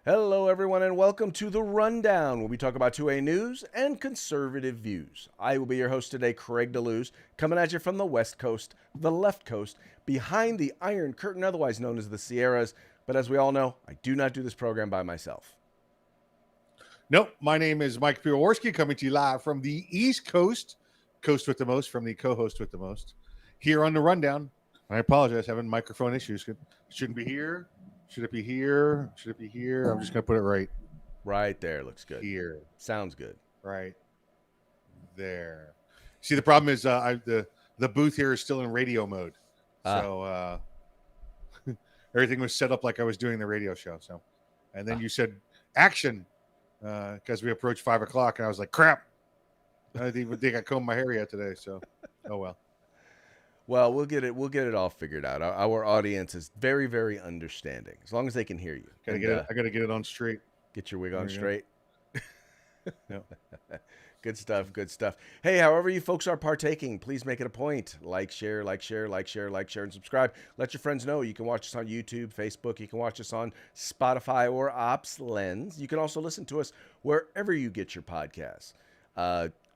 Hello, everyone, and welcome to The Rundown, where we talk about 2A news and conservative views. I will be your host today, Craig DeLuz, coming at you from the West Coast, the left coast, behind the Iron Curtain, otherwise known as the Sierras. But as we all know, I do not do this program by myself. Nope. My name is Mike Piwowarski, coming to you live from the East Coast, coast with the most, from the co-host with the most, here on The Rundown. I apologize, having microphone issues. Shouldn't be here. Should it be here? Should it be here? I'm just going to put it right Right there. Looks good. here. Sounds good. Right there. See, the problem is the booth here is still in radio mode. So everything was set up like I was doing the radio show. So, and then you said action because we approached 5 o'clock, and I was like, crap. I think I combed my hair yet today. So, oh well. Well, we'll get it all figured out. Our audience is very, very understanding, as long as they can hear you. I gotta get it on straight. Get your wig on straight. Yep. Good stuff. Good stuff. Hey, however you folks are partaking, please make it a point. Like, share, and subscribe. Let your friends know. You can watch us on YouTube, Facebook. You can watch us on Spotify or Ops Lens. You can also listen to us wherever you get your podcasts.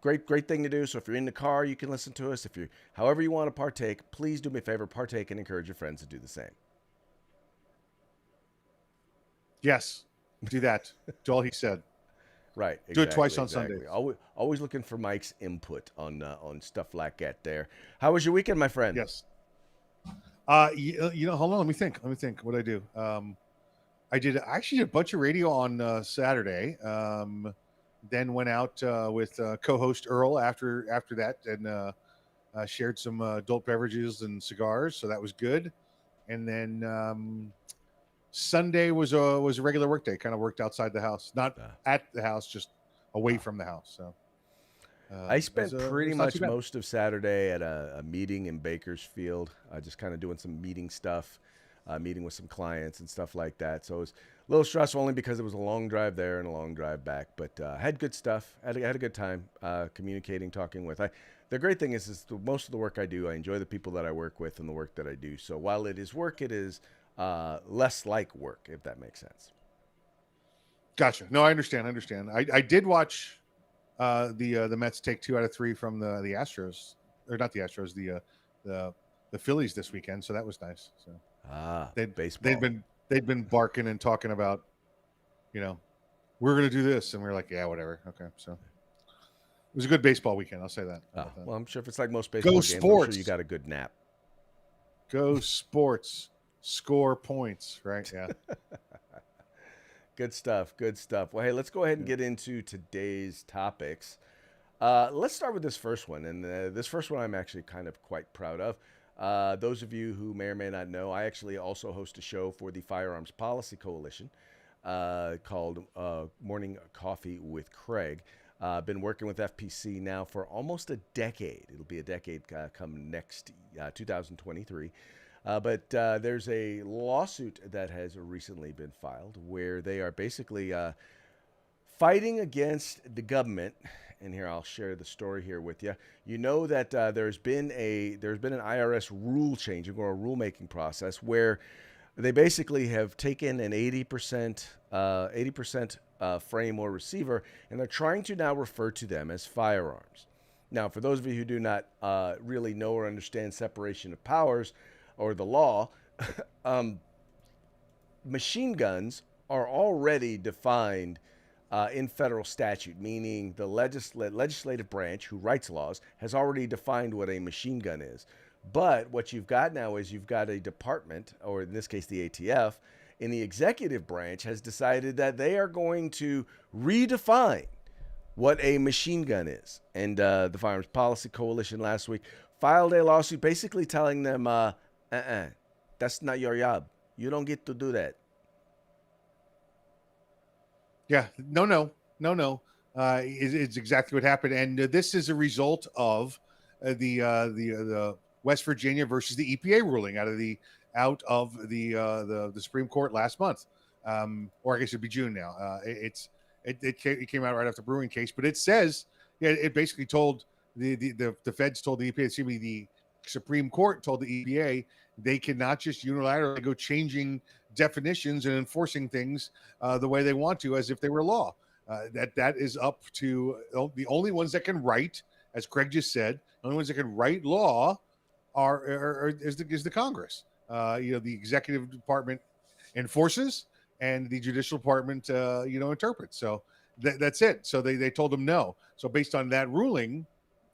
Great thing to do. So if you're in the car, you can listen to us. If you're, however you want to partake, please do me a favor, partake and encourage your friends to do the same. Yes, do that. That's all he said. Right. Do it twice on Sundays. Always looking for Mike's input on stuff like that there. How was your weekend, my friend? Yes. Hold on. Let me think. What I do. I actually did a bunch of radio on Saturday. Then went out with co-host Earl after that, and shared some adult beverages and cigars. So that was good. And then Sunday was a regular work day. Kind of worked outside the house, not at the house, just away from the house. So I spent pretty much most of Saturday at a meeting in Bakersfield, just kind of doing some meeting stuff, meeting with some clients and stuff like that. So it was a little stressful only because it was a long drive there and a long drive back, but had good stuff. Had a good time communicating, talking with. The great thing is most of the work I do, I enjoy the people that I work with and the work that I do. So while it is work, it is less like work, if that makes sense. Gotcha. No, I understand. I did watch the Mets take 2 out of 3 from the Astros, or not the Astros, the Phillies this weekend. So that was nice. So baseball. They'd been barking and talking about, we're going to do this, and we were like, yeah, whatever. Okay, so it was a good baseball weekend. I'll say that. Well, I'm sure if it's like most baseball games, sports. I'm sure you got a good nap. Go sports, score points, right? Yeah. Good stuff. Well, hey, let's go ahead and get into today's topics. Let's start with this first one, and this first one I'm actually kind of quite proud of. Those of you who may or may not know, I actually also host a show for the Firearms Policy Coalition called Morning Coffee with Craig. I've been working with FPC now for almost a decade. It'll be a decade come next 2023. But there's a lawsuit that has recently been filed where they are basically fighting against the government. And here, I'll share the story here with you. You know that there's been an IRS rule change or a rulemaking process where they basically have taken an 80% frame or receiver, and they're trying to now refer to them as firearms. Now, for those of you who do not really know or understand separation of powers or the law, machine guns are already defined in federal statute, meaning the legislative branch who writes laws has already defined what a machine gun is. But what you've got now is you've got a department, or in this case the ATF, in the executive branch has decided that they are going to redefine what a machine gun is. And the Firearms Policy Coalition last week filed a lawsuit basically telling them, that's not your job. You don't get to do that. Yeah, no. It's exactly what happened, and this is a result of the West Virginia versus the EPA ruling out of the Supreme Court last month, or I guess it'd be June now. It came out right after the Brewing case, but it says it basically told the feds told the EPA, excuse me, the Supreme Court told the EPA they cannot just unilaterally go changing definitions and enforcing things the way they want to, as if they were law. That is up to the only ones that can write, as Craig just said, the only ones that can write law is the Congress. The executive department enforces, and the judicial department, interprets. So that's it. So they told them no. So based on that ruling,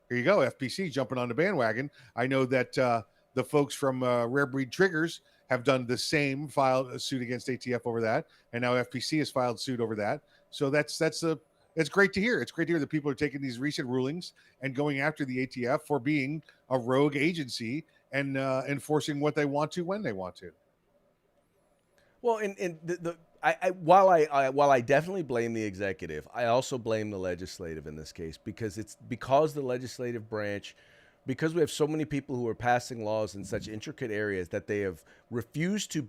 here you go, FPC jumping on the bandwagon. I know that the folks from Rare Breed Triggers have done the same, filed a suit against ATF over that, and now FPC has filed suit over that. So it's great to hear. It's great to hear that people are taking these recent rulings and going after the ATF for being a rogue agency and enforcing what they want to when they want to. Well, and while I definitely blame the executive, I also blame the legislative in this case, because the legislative branch, because we have so many people who are passing laws in such intricate areas that they have refused to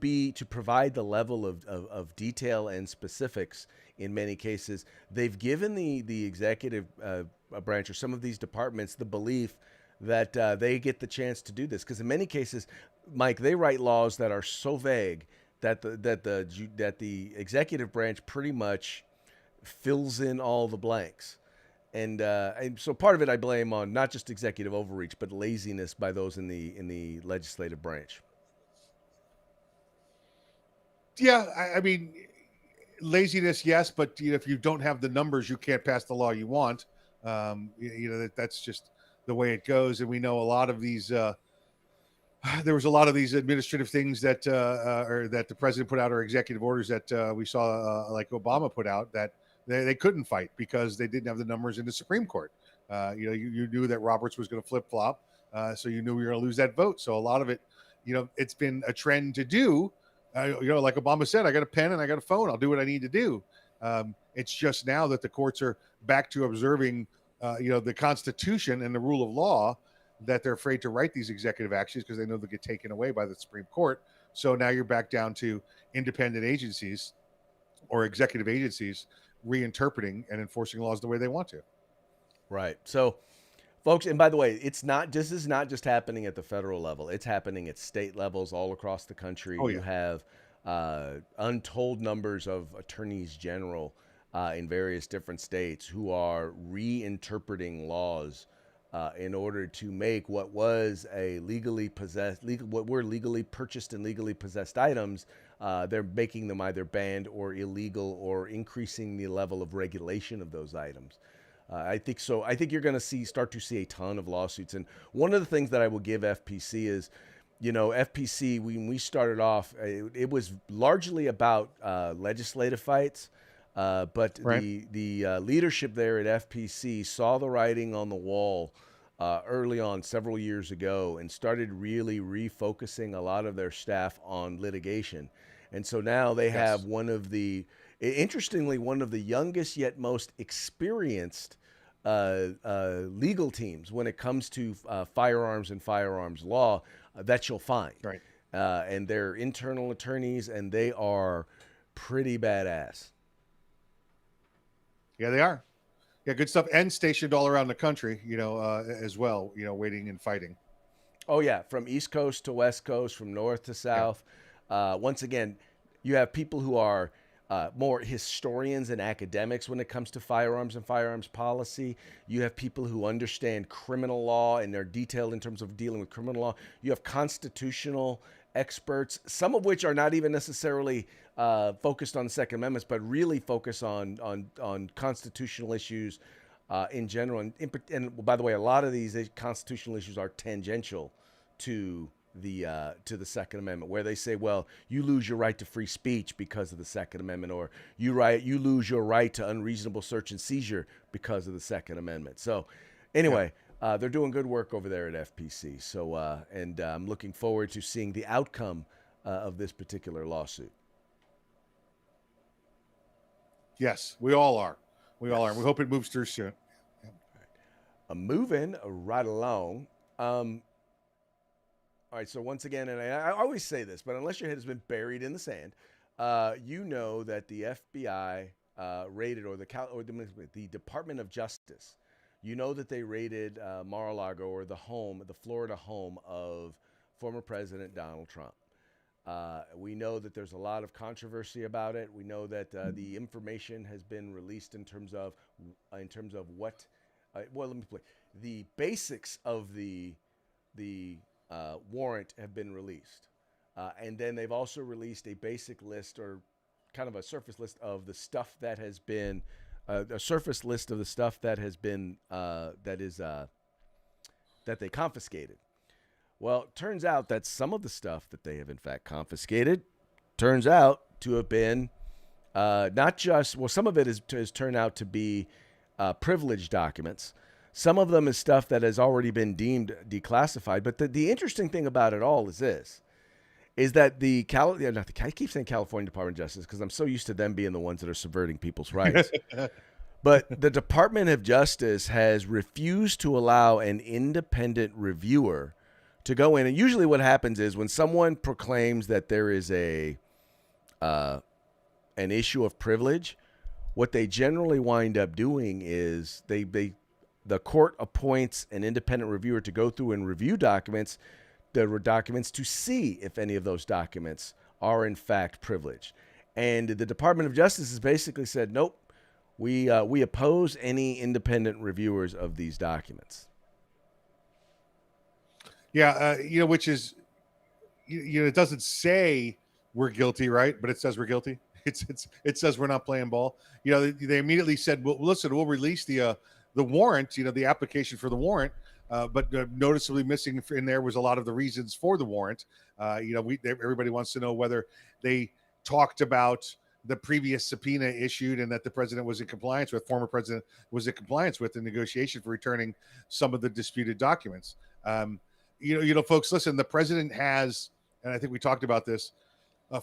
provide the level of detail and specifics in many cases. They've given the executive branch or some of these departments the belief that they get the chance to do this, because in many cases, Mike, they write laws that are so vague that the executive branch pretty much fills in all the blanks. And so part of it I blame on not just executive overreach, but laziness by those in the legislative branch. Yeah, I mean, laziness, yes, but if you don't have the numbers, you can't pass the law you want. That's just the way it goes. And we know a lot of these. There was a lot of these administrative things that or that the president put out, or executive orders that we saw, like Obama put out, that they couldn't fight because they didn't have the numbers in the Supreme Court. You knew that Roberts was going to flip flop, so you knew we were going to lose that vote. So a lot of it, it's been a trend to do. Like Obama said, I got a pen and I got a phone. I'll do what I need to do. It's just now that the courts are back to observing, the Constitution and the rule of law, that they're afraid to write these executive actions because they know they'll get taken away by the Supreme Court. So now you're back down to independent agencies or executive agencies reinterpreting and enforcing laws the way they want to. Right. So, folks, and by the way, this is not just happening at the federal level. It's happening at state levels all across the country. Oh, yeah. You have untold numbers of attorneys general in various different states who are reinterpreting laws in order to make what was what were legally purchased and legally possessed items. They're making them either banned or illegal, or increasing the level of regulation of those items. I think so. I think you're going to start to see a ton of lawsuits. And one of the things that I will give FPC is, FPC, when we started off, it was largely about legislative fights. But Right. the leadership there at FPC saw the writing on the wall early on, several years ago, and started really refocusing a lot of their staff on litigation. And so now they have Yes. interestingly, one of the youngest yet most experienced legal teams when it comes to firearms and firearms law that you'll find. Right. And they're internal attorneys, and they are pretty badass. Yeah, they are. Yeah, good stuff. And stationed all around the country, as well, waiting and fighting. Oh yeah, from East Coast to West Coast, from North to Yeah. South. Once again, you have people who are more historians and academics when it comes to firearms and firearms policy. You have people who understand criminal law and they're detailed in terms of dealing with criminal law. You have constitutional experts, some of which are not even necessarily focused on the Second Amendment, but really focus on constitutional issues in general. And by the way, a lot of these constitutional issues are tangential to the Second Amendment, where they say, well, you lose your right to free speech because of the Second Amendment, or you lose your right to unreasonable search and seizure because of the Second Amendment. So, anyway, they're doing good work over there at FPC. So, and I'm looking forward to seeing the outcome of this particular lawsuit. Yes, we all are. We all are. Yes. We hope it moves through soon. Moving right along. All right, so once again, and I always say this, but unless your head has been buried in the sand, you know that the FBI raided, or the Department of Justice, you know that they raided Mar-a-Lago, or the Florida home of former President Donald Trump. We know that there's a lot of controversy about it. We know that the information has been released in terms of what. Well, let me play. The basics of the warrant have been released, and then they've also released a basic list, or kind of a surface list of the stuff that has been a surface list of the stuff that has been that they confiscated. Well, it turns out that some of the stuff that they have in fact confiscated turns out to have been not just, well, some of it has turned out to be privileged documents. Some of them is stuff that has already been deemed declassified. But the interesting thing about it all is this, is that I keep saying California Department of Justice because I'm so used to them being the ones that are subverting people's rights. But the Department of Justice has refused to allow an independent reviewer to go in. And usually what happens is when someone proclaims that there is an issue of privilege, what they generally wind up doing is the court appoints an independent reviewer to go through and review documents to see if any of those documents are in fact privileged. And the Department of Justice has basically said, nope, we oppose any independent reviewers of these documents. Yeah, which is, it doesn't say we're guilty, right? But it says we're guilty. It says we're not playing ball. They immediately said, well, listen, we'll release the warrant, the application for the warrant, but noticeably missing in there was a lot of the reasons for the warrant. Everybody wants to know whether they talked about the previous subpoena issued and that the president was in compliance with, former president was in compliance with the negotiation for returning some of the disputed documents. Folks, listen, the president has, and I think we talked about this,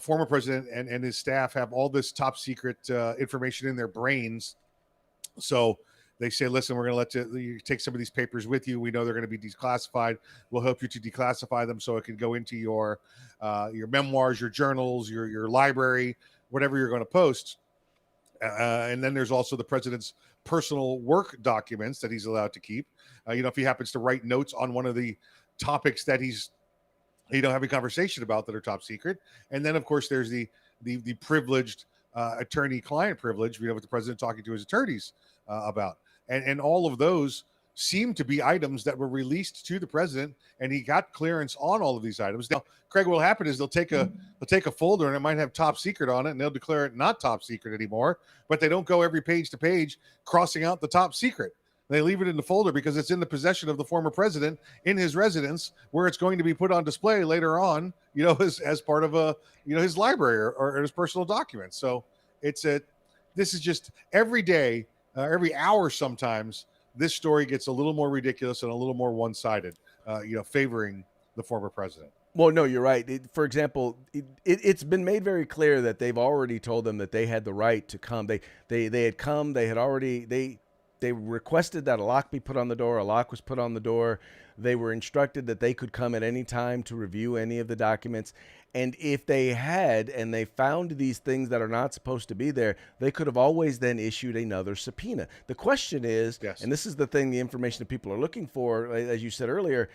former president and his staff have all this top secret information in their brains. So they say, listen, we're going to let you take some of these papers with you. We know they're going to be declassified. We'll help you to declassify them so it can go into your memoirs, your journals, your library, whatever you're going to post. And then there's also the president's personal work documents that he's allowed to keep. If he happens to write notes on one of the topics that he's having conversation about that are top secret. And then, of course, there's the privileged attorney-client privilege, with the president talking to his attorneys about. And all of those seem to be items that were released to the president, and he got clearance on all of these items. Now, Craig, what will happen is they'll take a folder and it might have top secret on it, and they'll declare it not top secret anymore, but they don't go every page to page crossing out the top secret. They leave it in the folder because it's in the possession of the former president in his residence, where it's going to be put on display later on, as part of his library or his personal documents. So this is just every day, every hour sometimes, this story gets a little more ridiculous and a little more one-sided, favoring the former president. Well, no, you're right. For example, it's been made very clear that they've already told them that they had the right to come. They had come. They had already they requested that a lock be put on the door. A lock was put on the door. They were instructed that they could come at any time to review any of the documents. And if they had, and they found these things that are not supposed to be there, they could have always then issued another subpoena. The question is, yes, and this is the information that people are looking for, as you said earlier,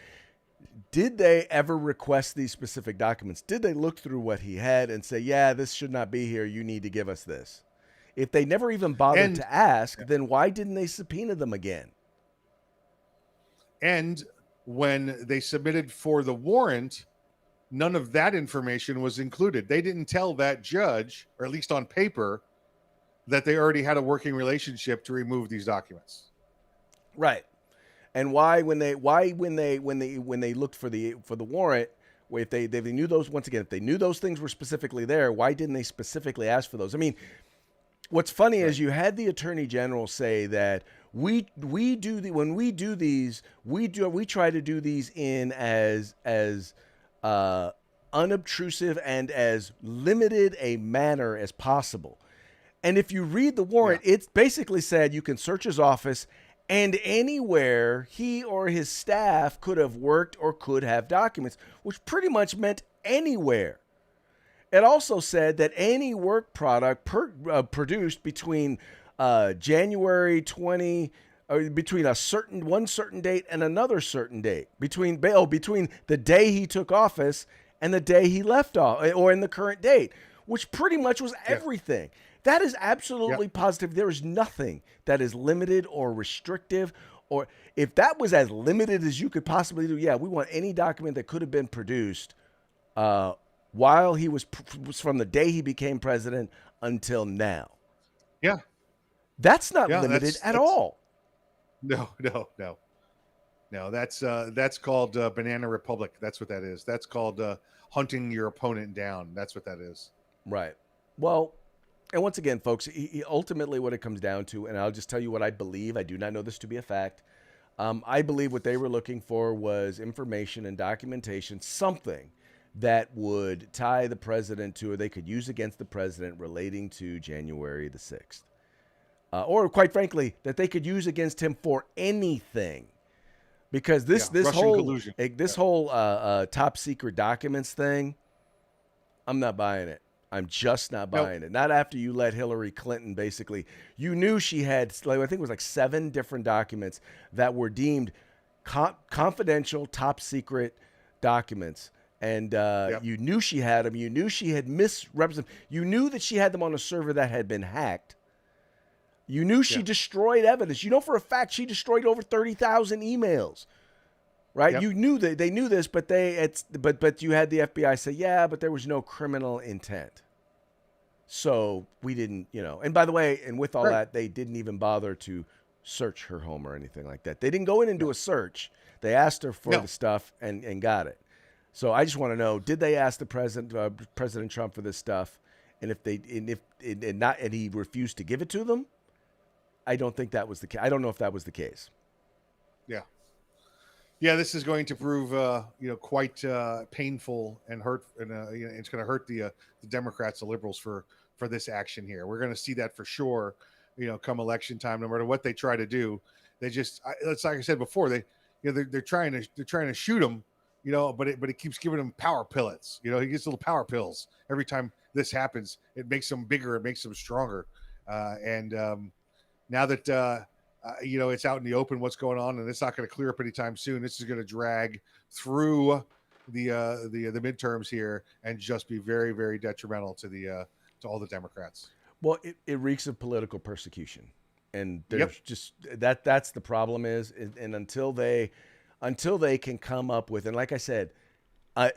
did they ever request these specific documents? Did they look through what he had and say, yeah, this should not be here. You need to give us this. If they never even bothered to ask, then why didn't they subpoena them again? And when they submitted for the warrant, none of that information was included. They didn't tell that judge, or at least on paper, that they already had a working relationship to remove these documents. Right. And why when they looked for the warrant, if they knew those, once again, if they knew those things were specifically there, why didn't they specifically ask for those? I mean, what's funny is you had the attorney general say that we try to do these in as unobtrusive and as limited a manner as possible. And if you read the warrant, it's basically said you can search his office and anywhere he or his staff could have worked or could have documents, which pretty much meant anywhere. It also said that any work product produced between January 20 between one certain date and another certain date, between the day he took office and the day he left off, or in the current date, which pretty much was Yeah. everything. That is absolutely Yep. positive. There is nothing that is limited or restrictive. Or if that was as limited as you could possibly do, yeah, we want any document that could have been produced while he was from the day he became president until now. Yeah. That's not Yeah. limited at That's all. no, no, no, no. That's called Banana Republic. That's what that is. That's called hunting your opponent down. That's what that is. Right. Well, and once again, folks, ultimately what it comes down to, and I'll just tell you what I believe. I do not know this to be a fact. I believe what they were looking for was information and documentation, something that would tie the president to, or they could use against the president relating to January the 6th. Or quite frankly, that they could use against him for anything. Because this Russian whole collusion. this whole top secret documents thing, I'm not buying it. I'm just not buying it. Not after you let Hillary Clinton basically. You knew she had, I think it was like 7 different documents that were deemed confidential, top secret documents. And you knew she had them. You knew she had misrepresented. You knew that she had them on a server that had been hacked. You knew she destroyed evidence. You know for a fact she destroyed over 30,000 emails. Right? Yep. You knew that they knew this, but but you had the FBI say, yeah, but there was no criminal intent. So we didn't, and by the way, and with all that, they didn't even bother to search her home or anything like that. They didn't go in and do a search. They asked her for the stuff and got it. So I just want to know, did they ask the President Trump for this stuff? And if and he refused to give it to them? I don't think that was the case. I don't know if that was the case. Yeah. Yeah, this is going to prove, quite painful and hurt, and it's going to hurt the Democrats, the liberals, for this action here. We're going to see that for sure. Come election time, no matter what they try to do, they just, it's like I said before, they're trying to shoot him, but it keeps giving him power pellets. He gets little power pills every time this happens. It makes him bigger, it makes him stronger, and now that. It's out in the open what's going on, and it's not going to clear up anytime soon. This is going to drag through the midterms here and just be very, very detrimental to all the Democrats. Well, it reeks of political persecution, and there's just that's the problem is, and until they can come up with, and like I said,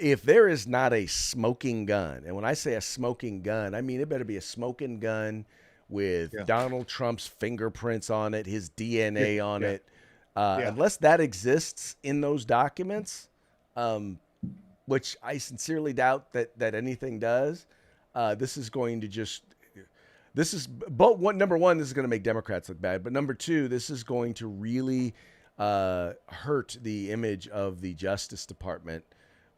if there is not a smoking gun, and when I say a smoking gun, I mean it better be a smoking gun with Donald Trump's fingerprints on it, his DNA on it. Unless that exists in those documents, which I sincerely doubt that anything does, this is going to just number one, this is going to make Democrats look bad, but number two, this is going to really hurt the image of the Justice Department.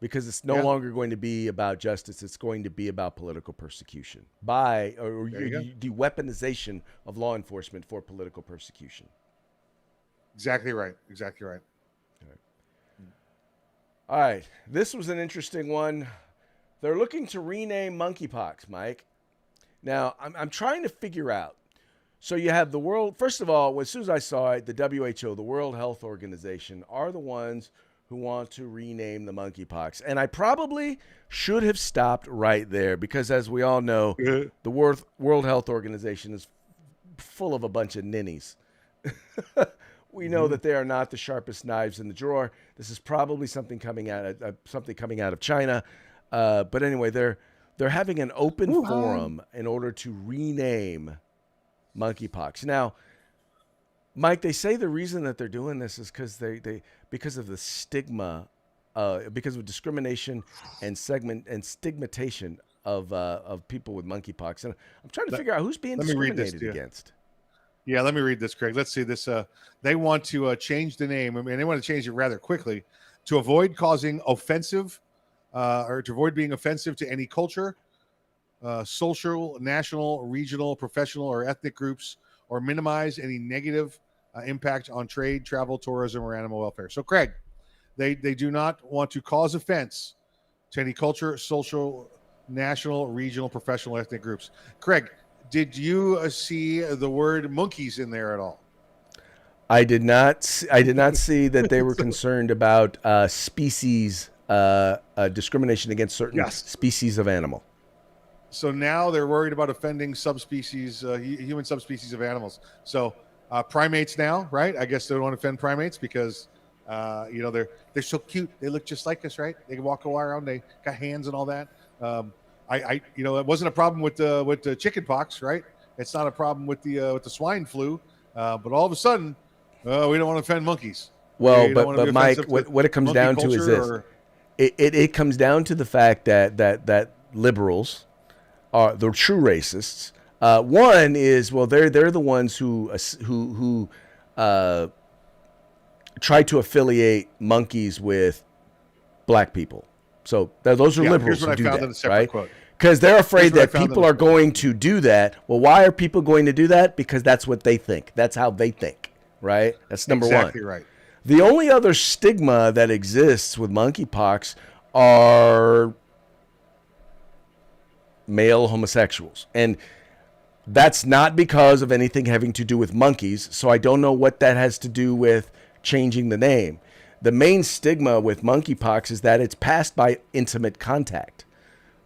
Because it's no longer going to be about justice. It's going to be about political persecution or the weaponization of law enforcement for political persecution. Exactly right. Exactly right. All right. This was an interesting one. They're looking to rename monkeypox, Mike. Now, I'm trying to figure out. So you have the world. First of all, as soon as I saw it, the WHO, the World Health Organization, are the ones who want to rename the monkeypox. And I probably should have stopped right there because, as we all know, the World Health Organization is full of a bunch of ninnies. We know that they are not the sharpest knives in the drawer. This is probably something coming out of China. But anyway, they're having an open forum in order to rename monkeypox. Now, Mike, they say the reason that they're doing this is because of the stigma, because of discrimination and stigmatization of people with monkeypox. And I'm trying to figure out who's being discriminated against. Yeah, let me read this, Craig. Let's see this. They want to change the name, and they want to change it rather quickly to avoid causing offensive, or to avoid being offensive to any culture, social, national, regional, professional, or ethnic groups, or minimize any negative impact on trade, travel, tourism, or animal welfare. So, Craig, they do not want to cause offense to any culture, social, national, regional, professional, ethnic groups. Craig, did you see the word monkeys in there at all? I did not see that they were concerned about species discrimination against certain Yes. species of animal. So now they're worried about offending subspecies, human subspecies of animals. So primates now, right? I guess they don't want to offend primates because they're so cute. They look just like us, right? They can walk around. They got hands and all that. It wasn't a problem with the chicken pox, right? It's not a problem with the swine flu. But all of a sudden, we don't want to offend monkeys. Well, We don't want to but be Mike, offensive to what it comes monkey down to is culture this: it comes down to the fact that liberals are the true racists. One is, well, they're the ones who try to affiliate monkeys with black people. So those are yeah. liberals Here's what who I do found in that, a separate right? quote. Because they're afraid Here's what I that found in people a are separate going quote. to do that. Well, why are people going to do that? Because that's what they think. That's how they think, right? That's number one. Exactly right. The only other stigma that exists with monkeypox are male homosexuals. And that's not because of anything having to do with monkeys. So I don't know what that has to do with changing the name. The main stigma with monkeypox is that it's passed by intimate contact,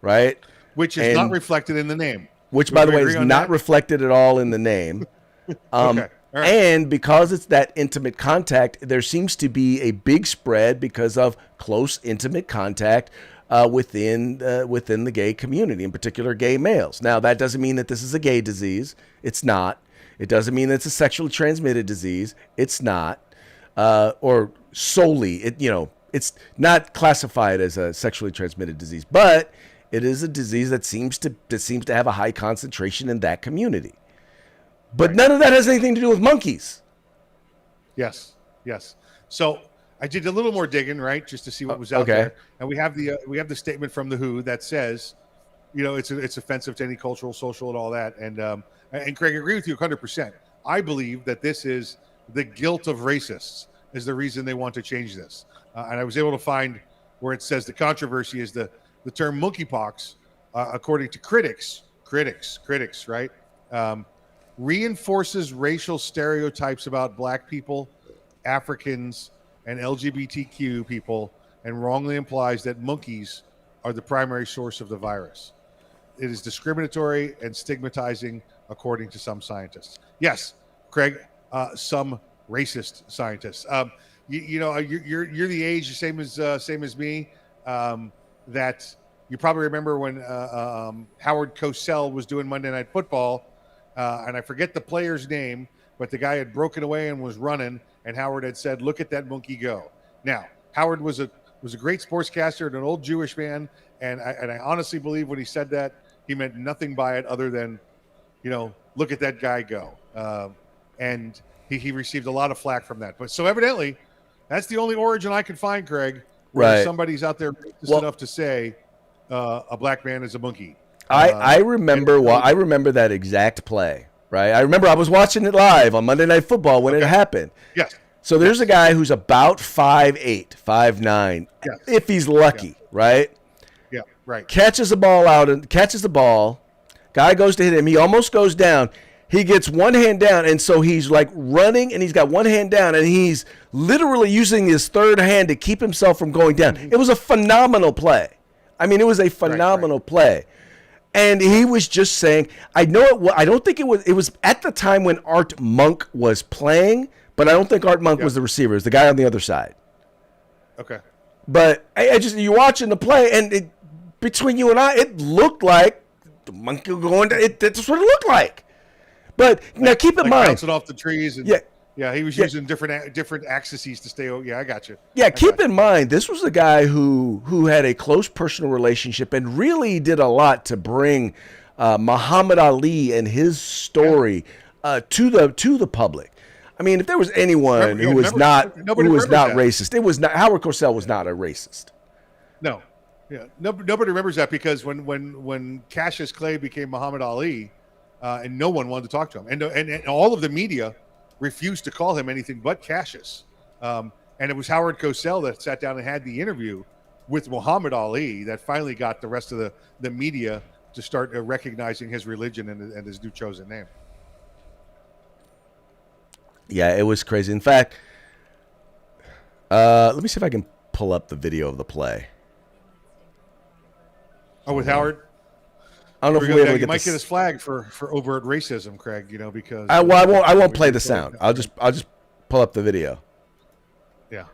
right? Which is not reflected in the name. Which, Would by the we way, agree is on not that? reflected at all in the name. Okay. All right. And because it's that intimate contact, there seems to be a big spread because of close intimate contact within the gay community, in particular gay males. Now, that doesn't mean that this is a gay disease. It's not. It doesn't mean that it's a sexually transmitted disease. It's not. Or solely, it's not classified as a sexually transmitted disease, but it is a disease that seems to have a high concentration in that community. But none of that has anything to do with monkeys. Yes. So I did a little more digging, right, just to see what was out there, and we have the statement from the WHO that says, it's offensive to any cultural, social, and all that. And Craig, I agree with you 100%. I believe that this is the guilt of racists is the reason they want to change this. And I was able to find where it says the controversy is the term monkeypox, according to critics, right? Reinforces racial stereotypes about black people, Africans, and LGBTQ people, and wrongly implies that monkeys are the primary source of the virus. It is discriminatory and stigmatizing, according to some scientists. Yes, Craig, some racist scientists. You're the age same as me. That you probably remember when Howard Cosell was doing Monday Night Football. And I forget the player's name, but the guy had broken away and was running, and Howard had said, "Look at that monkey go." Now, Howard was a great sportscaster and an old Jewish man, and I honestly believe when he said that, he meant nothing by it other than, look at that guy go. And he received a lot of flack from that. But so evidently, that's the only origin I could find, Craig, where Right. somebody's out there racist enough to say a black man is a monkey. I remember that exact play, right? I remember I was watching it live on Monday Night Football when it happened. Yes. So there's a guy who's about 5'8", 5'9", if he's lucky, right? Yeah, right. Catches the ball. Guy goes to hit him. He almost goes down. He gets one hand down, and so he's like running, and he's got one hand down, and he's literally using his third hand to keep himself from going down. It was a phenomenal play. I mean, it was a phenomenal play. And he was just saying, I don't think it was at the time when Art Monk was playing, but I don't think Art Monk was the receiver. It was the guy on the other side. Okay. But you're watching the play, and between you and I, it looked like the monkey going down. That's what it looked like. But now keep in mind. Bouncing off the trees. And, yeah, he was using different axes to stay. Yeah, I got you. Yeah, keep in mind, this was a guy who had a close personal relationship and really did a lot to bring Muhammad Ali and his story to the public. I mean, if there was anyone who was not racist, it was not Howard Cosell was not a racist. No, yeah, nobody remembers that because when Cassius Clay became Muhammad Ali, and no one wanted to talk to him, and all of the media refused to call him anything but Cassius. And it was Howard Cosell that sat down and had the interview with Muhammad Ali that finally got the rest of the media to start recognizing his religion and his new chosen name. Yeah, it was crazy. In fact, let me see if I can pull up the video of the play. Oh, with Howard? I don't know if we'll be able to You get might this. get us flagged for overt racism, Craig. Because I won't play the sound. I'll just pull up the video. Yeah.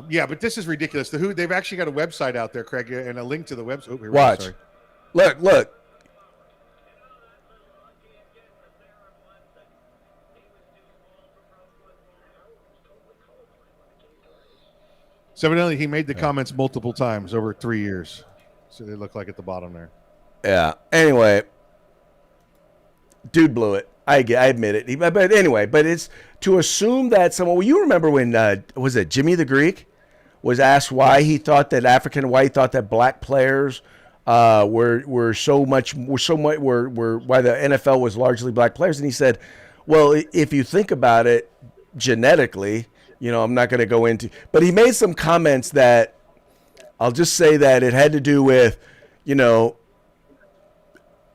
Yeah, but this is ridiculous. They've actually got a website out there, Craig, and a link to the website. Oh, here we go. Watch. Sorry. Look. So evidently he made the comments multiple times over 3 years. So they look like at the bottom there. Yeah. Anyway, dude blew it. I admit it. But anyway, it's to assume that someone. Well, you remember when was it Jimmy the Greek was asked why he thought that why he thought that black players why the NFL was largely black players, and he said, well, if you think about it genetically, I'm not going to go into, but he made some comments that I'll just say that it had to do with,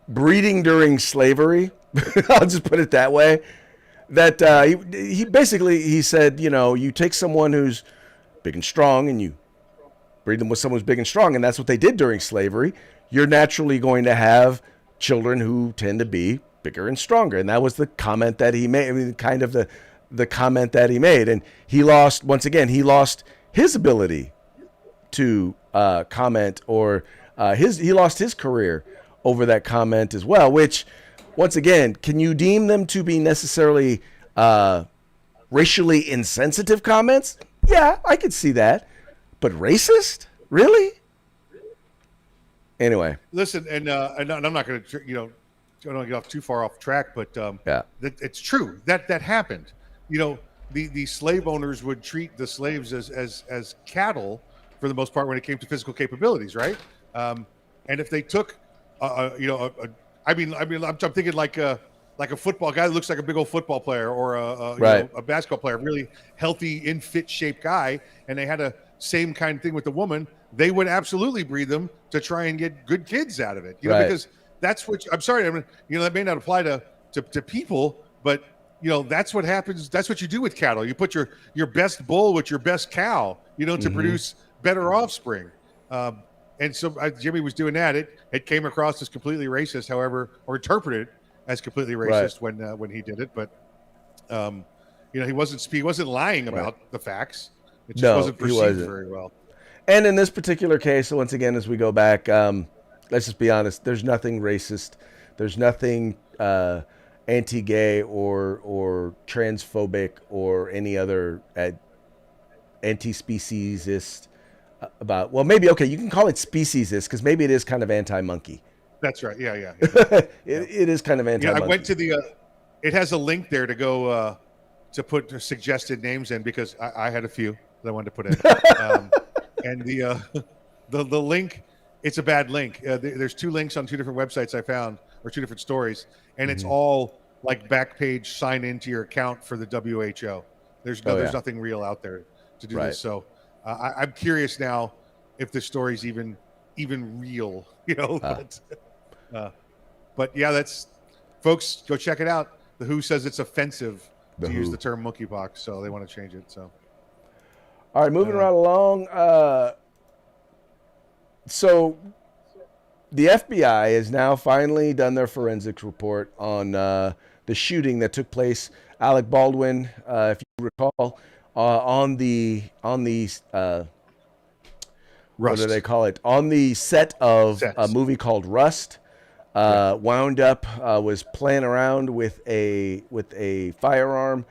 breeding during slavery. I'll just put it that way. That he said, you take someone who's big and strong and you breed them with someone who's big and strong, and that's what they did during slavery. You're naturally going to have children who tend to be bigger and stronger, and that was the comment that he made. I mean, kind of the comment that he made, and he lost his ability to comment, or he lost his career over that comment as well. Which, once again, can you deem them to be necessarily racially insensitive comments? Yeah, I could see that, but racist, really? Anyway, listen, and I'm not going to, I don't want to get off too far off track, but yeah, it's true that happened. The slave owners would treat the slaves as cattle for the most part when it came to physical capabilities, right? And if they took, I'm thinking like a football guy that looks like a big old football player, or a basketball player, really healthy, in fit shape guy, and they had a same kind of thing with the woman, they would absolutely breed them to try and get good kids out of it, because that's what. I'm sorry, that may not apply to people, but that's what happens. That's what you do with cattle. You put your best bull with your best cow, to produce better offspring. And so Jimmy was doing that. It came across as completely racist, however, or interpreted as completely racist when he did it. But he wasn't lying about the facts. It just wasn't perceived very well. And in this particular case, once again, as we go back, let's just be honest. There's nothing racist. There's nothing anti-gay or transphobic or any other anti-speciesist about. Well, maybe you can call it speciesist, because maybe it is kind of anti-monkey. That's right. Yeah. It is kind of anti-monkey. I went to the. It has a link there to go to put suggested names in, because I had a few that I wanted to put in. And the link, it's a bad link. There's two links on two different websites I found, or two different stories, and it's all like back page sign into your account for the WHO. There's nothing real out there to do this. So I'm curious now if the story's even real, But yeah, that's, folks, go check it out. The WHO says it's offensive to use the term monkeypox, so they want to change it. So. All right, moving right along. So the FBI has now finally done their forensics report on the shooting that took place, Alec Baldwin, if you recall, on the what do they call it? On the set of a movie called Rust. Wound up, was playing around with a firearm.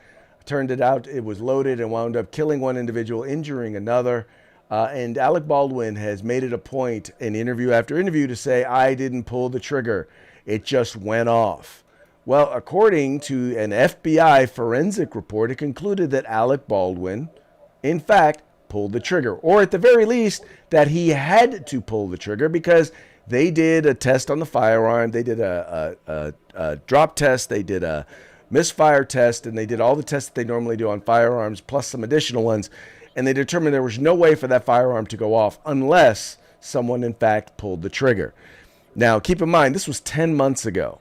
Turned it out, it was loaded, and wound up killing one individual, injuring another. And Alec Baldwin has made it a point in interview after interview to say, I didn't pull the trigger. It just went off. Well, according to an FBI forensic report, it concluded that Alec Baldwin, in fact, pulled the trigger. Or at the very least, that he had to pull the trigger, because they did a test on the firearm. They did a drop test. They did a misfire test, and they did all the tests that they normally do on firearms, plus some additional ones, and they determined there was no way for that firearm to go off unless someone in fact pulled the trigger. Now, keep in mind, this was 10 months ago.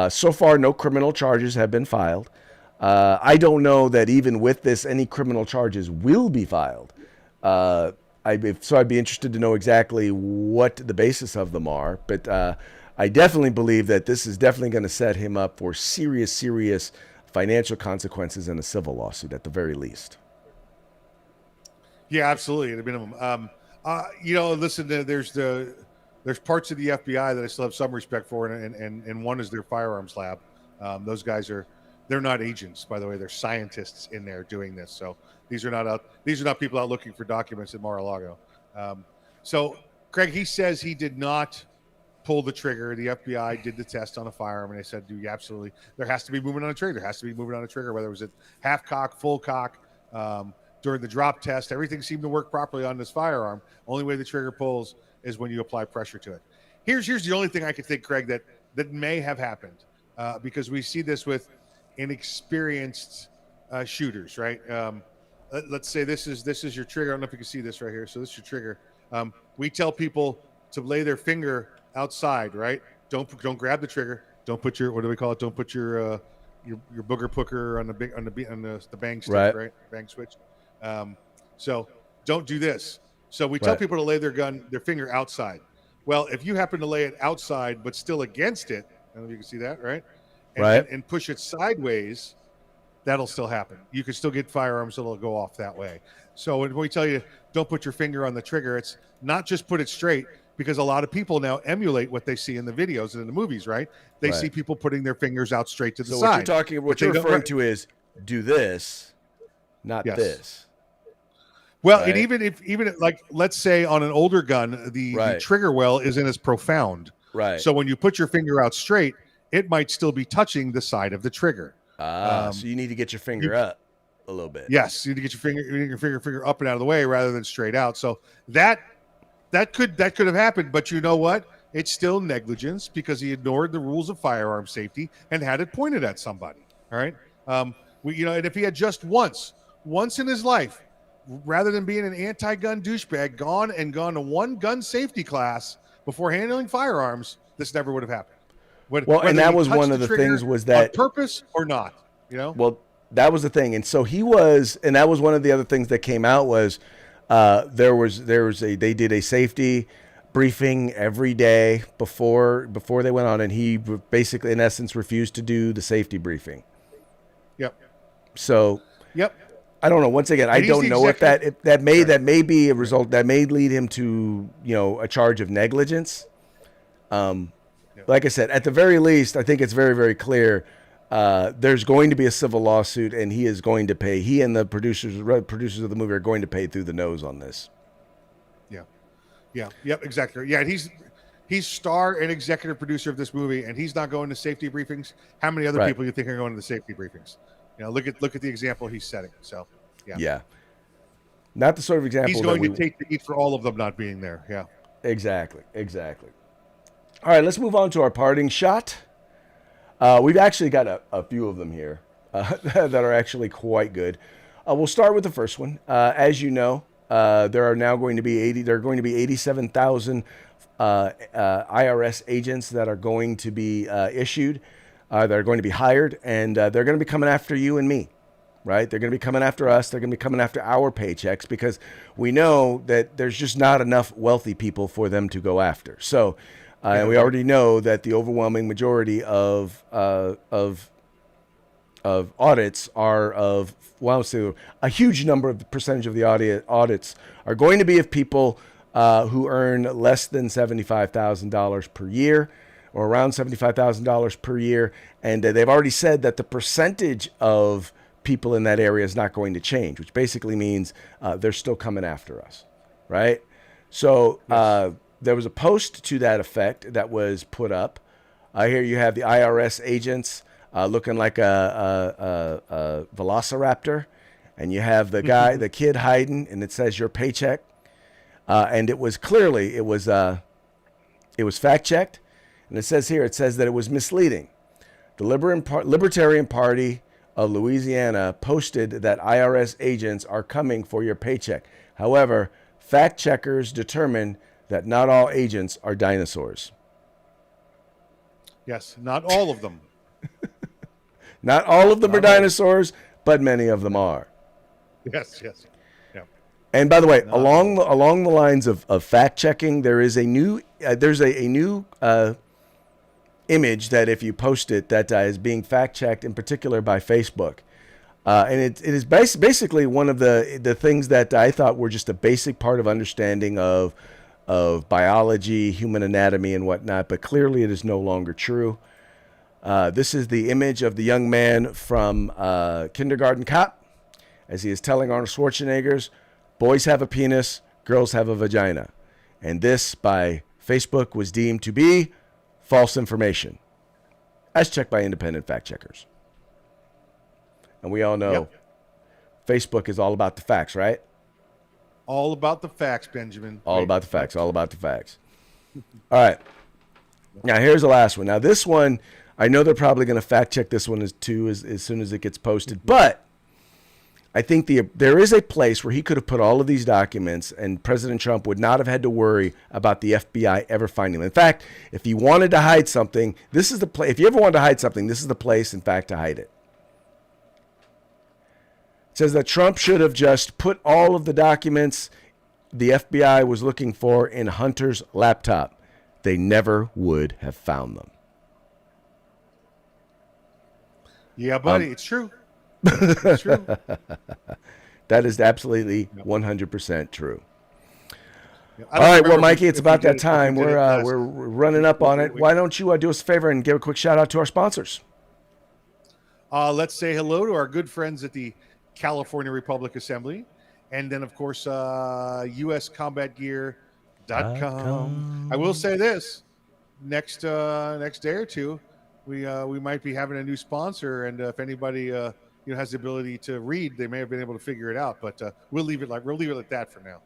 So far, no criminal charges have been filed. I don't know that even with this, any criminal charges will be filed. So I'd be interested to know exactly what the basis of them are. But I definitely believe that this is definitely going to set him up for serious, serious financial consequences and a civil lawsuit at the very least. Yeah, absolutely, at a minimum. Listen, there's parts of the FBI that I still have some respect for, and one is their firearms lab. Those guys they're not agents, by the way. They're scientists in there doing this. So these are not people out looking for documents at Mar-a-Lago. So Craig, he says he did not pull the trigger. The FBI did the test on a firearm, and they said, absolutely, there has to be movement on a trigger. There has to be movement on a trigger, whether it was at half cock, full cock. During the drop test, everything seemed to work properly on this firearm. Only way the trigger pulls is when you apply pressure to it. Here's the only thing I could think, Craig, that may have happened, because we see this with inexperienced shooters, right? Let's say this is your trigger. I don't know if you can see this right here. So this is your trigger. We tell people to lay their finger outside, right? Don't grab the trigger. Don't put your, what do we call it? Don't put your booger pooker on the bang stick, right? Bang switch. So don't do this. So we tell people to lay their finger outside. Well, if you happen to lay it outside but still against it, I don't know if you can see that, right? And push it sideways, that'll still happen. You can still get firearms that'll go off that way. So when we tell you don't put your finger on the trigger, it's not just put it straight, because a lot of people now emulate what they see in the videos and in the movies, right? They see people putting their fingers out straight to the side. What you're referring to is do this, not this. Well, and even like, let's say on an older gun, the trigger well isn't as profound. Right. So when you put your finger out straight, it might still be touching the side of the trigger. So you need to get your finger up a little bit. Yes, you need to get your finger up and out of the way rather than straight out. So that could have happened, but you know what? It's still negligence because he ignored the rules of firearm safety and had it pointed at somebody. All right. And if he had just once in his life, rather than being an anti-gun douchebag, gone to one gun safety class before handling firearms, this never would have happened. And that was one of the things, was that on purpose or not, Well, that was the thing. And so that was one of the other things that came out was, they did a safety briefing every day before they went on, and he basically, in essence, refused to do the safety briefing. Yep. So, yep. I don't know. Once again, I don't know if that may be a result that may lead him to, a charge of negligence. Like I said, at the very least, I think it's very, very clear. There's going to be a civil lawsuit, and he is going to pay. He and the producers of the movie are going to pay through the nose on this. Yep, exactly. Yeah, and he's star and executive producer of this movie, and he's not going to safety briefings. How many other people you think are going to the safety briefings? Look at the example he's setting. So, yeah, not the sort of example he's going to take the heat for all of them not being there. Yeah, exactly. All right, let's move on to our parting shot. We've actually got a few of them here that are actually quite good. We'll start with the first one. As you know, there are going to be 87,000 IRS agents that are going to be issued, that are going to be hired, and they're going to be coming after you and me, right? They're going to be coming after us. They're going to be coming after our paychecks because we know that there's just not enough wealthy people for them to go after. So, and we already know that the overwhelming majority of audits are of, a huge number of the percentage of the audits are going to be of people who earn less than $75,000 per year, or around $75,000 per year. And they've already said that the percentage of people in that area is not going to change, which basically means they're still coming after us, right? So there was a post to that effect that was put up. Here you have the IRS agents looking like a velociraptor, and you have the guy, the kid hiding, and it says your paycheck. And it was fact checked. And it says that it was misleading. The Libertarian Party of Louisiana posted that IRS agents are coming for your paycheck. However, fact checkers determined that not all agents are dinosaurs. Yes, not all of them. Not all of them Not are all. dinosaurs, but many of them are. Yes, yes. Yeah. And by the way, Not along all. along the lines of fact checking, there is a new image that if you post it, that is being fact checked, in particular by Facebook. And it is basically one of the things that I thought were just a basic part of understanding of biology, human anatomy, and whatnot. But clearly, it is no longer true. This is the image of the young man from Kindergarten Cop, as he is telling Arnold Schwarzenegger's, "Boys have a penis, girls have a vagina," and this by Facebook was deemed to be false information, as checked by independent fact checkers. And we all know Yep. Facebook is all about the facts, right? All about the facts, Benjamin. All about the facts. All about the facts. All right. Now, here's the last one. Now, this one, I know they're probably going to fact check this one too as soon as it gets posted. But I think there is a place where he could have put all of these documents and President Trump would not have had to worry about the FBI ever finding them. In fact, if he wanted to hide something, this is the place. If you ever wanted to hide something, this is the place, in fact, to hide it. It says that Trump should have just put all of the documents the FBI was looking for in Hunter's laptop. They never would have found them. Yeah, buddy, it's true. It's true. That is absolutely 100% true. I All don't right, well, remember Mikey, if it's we about did that it- time. if we did it last- We're running up on it. Why don't you do us a favor and give a quick shout out to our sponsors? Let's say hello to our good friends at the California Republic Assembly. And then, of course, uscombatgear.com. I will say this, next day or two, we might be having a new sponsor. And if anybody has the ability to read, they may have been able to figure it out. But we'll leave it at that for now.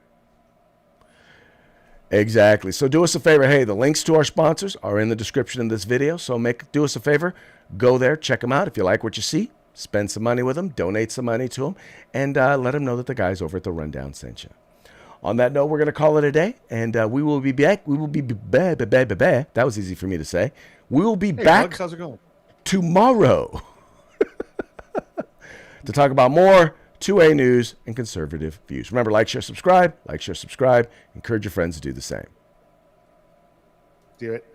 Exactly. So do us a favor. Hey, the links to our sponsors are in the description of this video. So do us a favor. Go there, check them out. If you like what you see, spend some money with them, donate some money to them, and let them know that the guys over at The Rundown sent you. On that note, we're going to call it a day, and we will be back. We will be back. That was easy for me to say. We will be back Bugs, how's it going? tomorrow to talk about more 2A news and conservative views. Remember, like, share, subscribe. Like, share, subscribe. Encourage your friends to do the same. Do it.